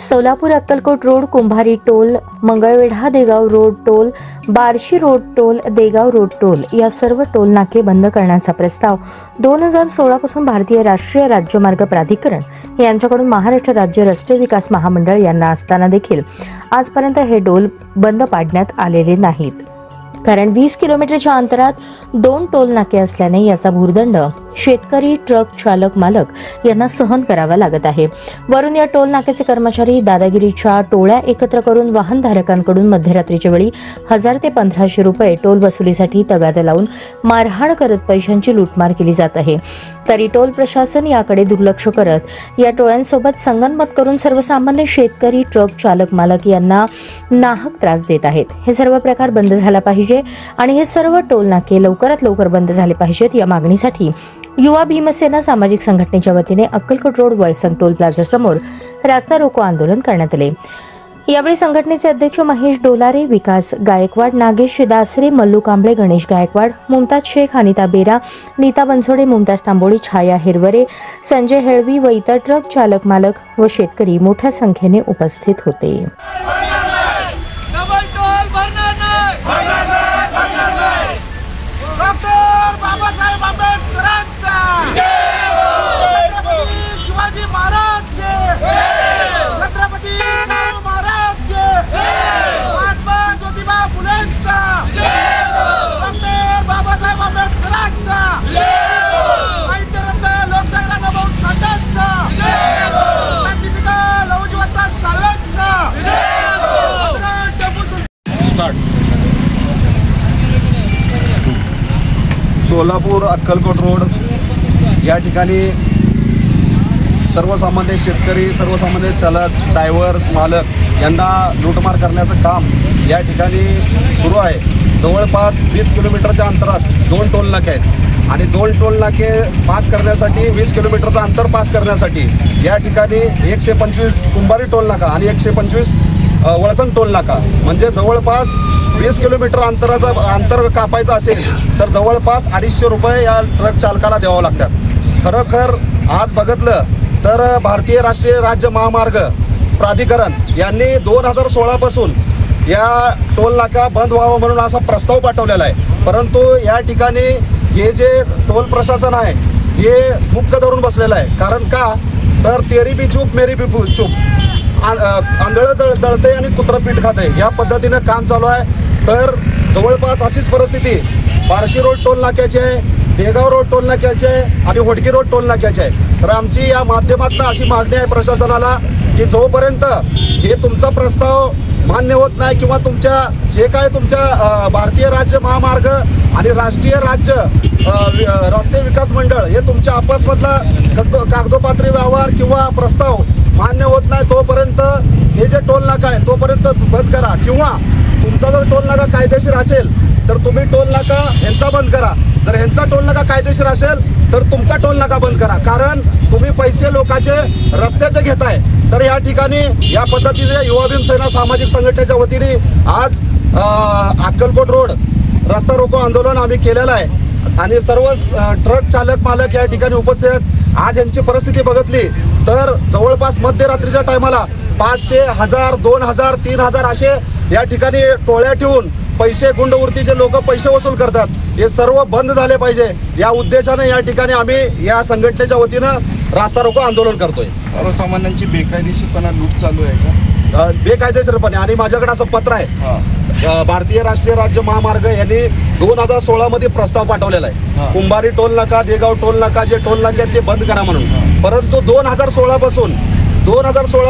Solapur Akkalkot road, Kumbhari toll, Mangalwedha Degaon road toll, Barshi road toll, Degaon road toll या सर्व toll नाके बंद करण्याचा प्रस्ताव 2016 पासून भारतीय राष्ट्रीय राज्यमार्ग प्राधिकरण यांच्याकडून महाराष्ट्र राज्य रस्ते विकास महामंडळ यांना असताना देखील आजपर्यंत हे टोल बंद पाडण्यात आलेले नाहीत। कारण 20 किलोमीटरच्या अंतरात 2 टोल नाके असल्याने याचा भूर्दंड शेतकरी, ट्रक चालक, मालक यांना सहन करावा लागत आहे। वरून या टोल नाक्याचे कर्मचारी दादागिरीच्या टोळ्या एकत्र करून वाहनधारकांकडून मध्यरात्रीच्या वेळी 1000 ते 1500 रुपये टोल वसुलीसाठी तगादा लावून मारहाण करत पैशांची लूटमार केली जात आहे। तरी टोल प्रशासन याकडे दुर्लक्ष करत या टोळ्यांसोबत संगनमत करून सर्वसामान्य शेतकरी, ट्रक चालक, मालक यांना नाहक त्रास देत आहेत। हे सर्व प्रकार बंद झाला पाहिजे आणि हे सर्व टोल नाके लवकरात लवकर बंद झाले पाहिजेत या मागणीसाठी युवा भीमसेना सामाजिक संघटनेच्या वतीने Akkalkot road Valsang toll plaza समोर रास्ता रोको आंदोलन करण्यात आले। यावेळी संघटनेचे अध्यक्ष महेश डोलारे, विकास गायकवाड, नागेश दासरे, मल्लू कांबळे, गणेश गायकवाड, मुमताज शेख, अनिता बेरा, नीता बनसोडे, मुमताज तांबोळी, छाया हिरवरे, संजय हेळवी व इतर ट्रक चालक, मालक व शेतकरी मोठ्या संख्येने उपस्थित होते। सोलापूर अक्कलकोट रोड या ठिकाणी सर्वसामान्य शेतकरी, सर्वसामान्य चालक, ड्रायव्हर, मालक यांना लूटमार करण्याचं काम या ठिकाणी सुरू आहे। जवळपास 20 किलोमीटरच्या अंतरात 2 टोल नाके आहेत आणि 2 टोल नाके पास करण्यासाठी 20 किलोमीटरचं अंतर पास करण्यासाठी या ठिकाणी 125 कुंभारी टोल नाका आणि 125 वळसंग टोल नाका म्हणजे जवळपास 20 किलोमीटर अंतर कापायचं असेल तर जवळपास 250 रुपये या ट्रक चालकाला द्यावं लागतात। खरोखर आज बघितलं तर भारतीय राष्ट्रीय राज्य महामार्ग प्राधिकरण यांनी 2016 पासून या टोल नाका बंद व्हावा म्हणून असा प्रस्ताव पाठवलेला आहे, परंतु या ठिकाणी हे जे टोल प्रशासन आहे हे मुक्क धरून बसलेलं आहे। कारण का तर तेरी बी चूप मेरी बी चूप, आंधळं दळते आणि कुत्रं पीठ खाते या पद्धतीनं काम चालू आहे। तर जवळपास अशीच परिस्थिती बार्शी रोड टोल नाक्याची आहे, देगाव रोड टोल नाक्याची आहे आणि होडगी रोड टोल नाक्याची आहे। तर आमची या माध्यमातून अशी मागणी आहे प्रशासनाला की जोपर्यंत हे तुमचा प्रस्ताव मान्य होत नाही किंवा तुमच्या जे काय तुमच्या भारतीय राज्य महामार्ग आणि राष्ट्रीय राज्य रस्ते विकास मंडळ हे तुमच्या आपसमधला कागदोपत्री व्यवहार किंवा प्रस्ताव मान्य होत नाही तोपर्यंत हे जे टोल नाका आहे तोपर्यंत बंद करा, किंवा तुमचा जर टोल नाका कायदेशीर असेल तर तुम्ही टोल नाका ह्यांचा बंद करा, जर ह्यांचा टोल नाका कायदेशीर असेल तर तुमचा टोल नाका बंद करा। कारण तुम्ही पैसे लोकांचे रस्त्याचे घेताय। तर या ठिकाणी या पद्धतीने युवा भीमसेना सामाजिक संघटनेच्या वतीने आज अक्कलकोट रोड रस्ता रोको आंदोलन आम्ही केलेलं आहे आणि सर्व ट्रक चालक, मालक या ठिकाणी उपस्थित आहेत। आज यांची परिस्थिती बघितली तर जवळपास मध्यरात्रीच्या टायमाला 500, 1000, 2000, 3000 असे या ठिकाणी टोळ्या ठेवून पैसे गुंडवृत्तीचे लोक पैसे वसूल करतात। हे सर्व बंद झाले पाहिजे या उद्देशाने या ठिकाणी आम्ही या संघटनेच्या वतीनं रास्ता रोको आंदोलन करतोय। सर्वसामान्यांची बेकायदेशीरपणा लूट चालू आहे का? बेकायदेशीरपणे, आणि माझ्याकडे असं पत्र आहे भारतीय राष्ट्रीय राज्य महामार्ग यांनी 2016 मध्ये प्रस्ताव पाठवलेला आहे कुंभारी टोल नाका, देगाव टोल नाका जे टोल नाके आहेत ते बंद करा म्हणून, परंतु 2016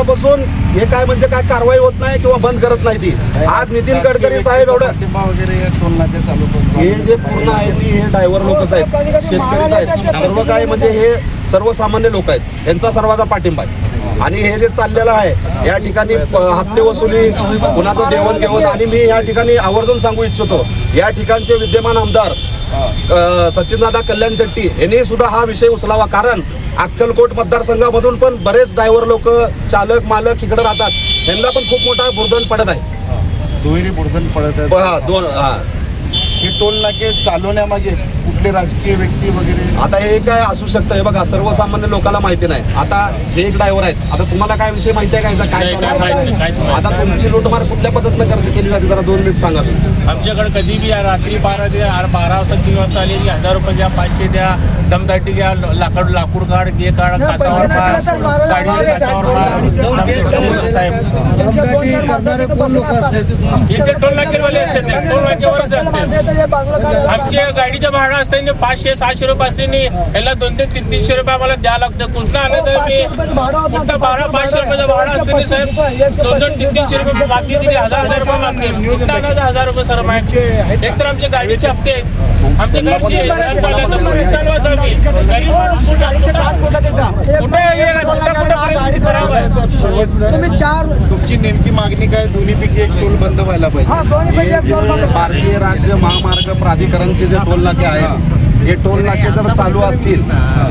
पासून हे काय म्हणजे काय कारवाई होत नाही किंवा बंद करत नाही ती। आज नितीन गडकरी साहेब वगैरे टोल नाके चालू हे जे पूर्ण आहे ती हे ड्रायव्हर लोकच आहेत, शेतकरी आहेत, सर्व काय म्हणजे हे सर्वसामान्य लोक आहेत, यांचा सर्वांचा पाठिंबा आहे। आणि हे जे चाललेलं आहे या ठिकाणी हप्ते वसुली, कुणाचं देवणघेवण, आणि मी या ठिकाणी आवर्जून सांगू इच्छितो या ठिकाणचे विद्यमान आमदार सचिनदादा कल्याण शेट्टी यांनी सुद्धा हा विषय उचलावा। कारण अक्कलकोट मतदारसंघामधून पण बरेच ड्रायव्हर लोक, चालक, मालक इकडे राहतात, यांना पण खूप मोठा बुर्दन पडत आहे, दुहेरी बुर्दन पडत आहे। हे टोल नाके चालवण्यामागे कुठले राजकीय व्यक्ती वगैरे? आता हे काय असू शकतं, हे बघा सर्वसामान्य लोकांना माहिती नाही. आता हे एक ड्रायव्हर आहेत, आता तुम्हाला काय विषय माहिती आहे का याचा? काय चालू आहे? आता तुमची लूटमार कुठल्या पद्धतीनं केली जाते जरा 2 मिनिट सांगा तुम्ही. आमच्याकडे कधी बी रात्री 12 वाजता 3 वाजता आली की 1000 रुपये द्या, 500 द्या, दमदाटी द्या, लाकूड काढ, घे काढ, कासावर काढ, गाडी कासावर काढ. साहेब इथे टोल नाकेवाले असते, टोल नाकेवरच असते. आमच्या गाडीचं भाडं असते 500-600 रुपये असते, याला 200-300 रुपये आम्हाला द्यावं लागतं. कुठं आलं तर मी फक्त 1200-500 रुपयाचं भाडं असते साहेब, 200-300 रुपये बाकी दिली, 1000 रुपये मागते. कुठं आणायचं 1000 रुपये सर माहिती. एक तर आमच्या गाडीचे हप्ते आहेत, आमच्या घरचे चालवायचं आम्ही शेवटचं तुमची नेमकी मागणी काय? दोन्हीपैकी एक टोल बंद व्हायला पाहिजे. भारतीय राज्य महामार्ग प्राधिकरणचे जे टोल नाके आहेत, हे टोल नाके जर चालू असतील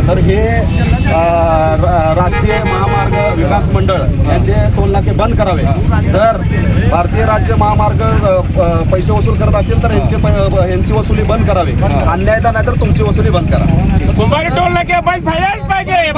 तर हे राष्ट्रीय महामार्ग विकास मंडळ यांचे टोल नाके बंद करावे. जर भारतीय राज्य महामार्ग पैसे वसूल करत असेल तर यांची वसुली बंद करावी. अन्यायता नाही तर तुमची वसुली बंद करा. कुंभारी टोल नाके बंद झाल्याच पाहिजे.